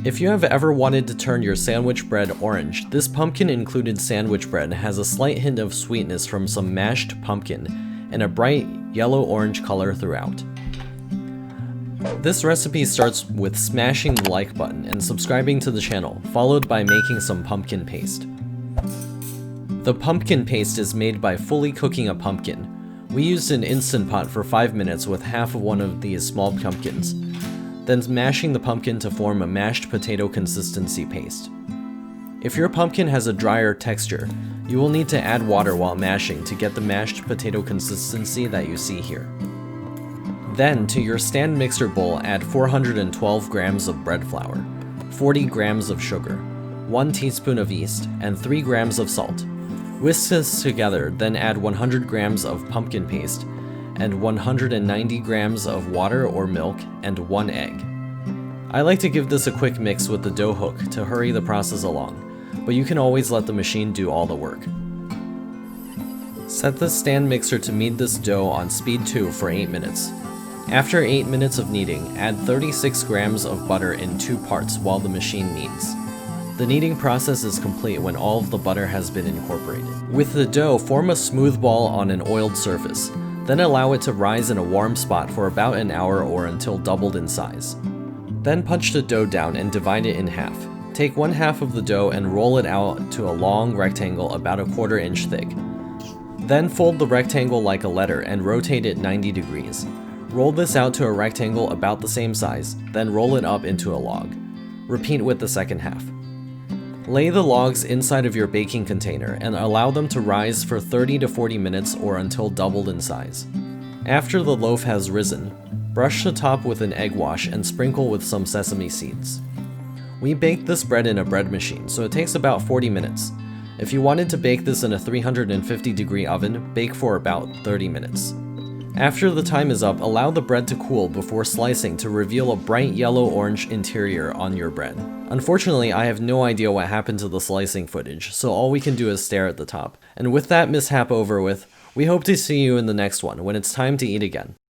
If you have ever wanted to turn your sandwich bread orange, this pumpkin-included sandwich bread has a slight hint of sweetness from some mashed pumpkin and a bright yellow-orange color throughout. This recipe starts with smashing the like button and subscribing to the channel, followed by making some pumpkin paste. The pumpkin paste is made by fully cooking a pumpkin. We used an Instant Pot for 5 minutes with half of one of these small pumpkins, then mashing the pumpkin to form a mashed potato consistency paste. If your pumpkin has a drier texture, you will need to add water while mashing to get the mashed potato consistency that you see here. Then, to your stand mixer bowl, add 412 grams of bread flour, 40 grams of sugar, 1 teaspoon of yeast, and 3 grams of salt. Whisk this together, then add 100 grams of pumpkin paste, and 190 grams of water or milk, and 1 egg. I like to give this a quick mix with the dough hook to hurry the process along, but you can always let the machine do all the work. Set the stand mixer to knead this dough on speed 2 for 8 minutes. After 8 minutes of kneading, add 36 grams of butter in 2 parts while the machine kneads. The kneading process is complete when all of the butter has been incorporated. With the dough, form a smooth ball on an oiled surface, then allow it to rise in a warm spot for about an hour or until doubled in size. Then punch the dough down and divide it in half. Take 1/2 of the dough and roll it out to a long rectangle about a 1/4 inch thick. Then fold the rectangle like a letter and rotate it 90 degrees. Roll this out to a rectangle about the same size, then roll it up into a log. Repeat with the second half. Lay the logs inside of your baking container and allow them to rise for 30 to 40 minutes or until doubled in size. After the loaf has risen, brush the top with an egg wash and sprinkle with some sesame seeds. We baked this bread in a bread machine, so it takes about 40 minutes. If you wanted to bake this in a 350-degree oven, bake for about 30 minutes. After the time is up, allow the bread to cool before slicing to reveal a bright yellow-orange interior on your bread. Unfortunately, I have no idea what happened to the slicing footage, so all we can do is stare at the top. And with that mishap over with, we hope to see you in the next one, when it's time to eat again.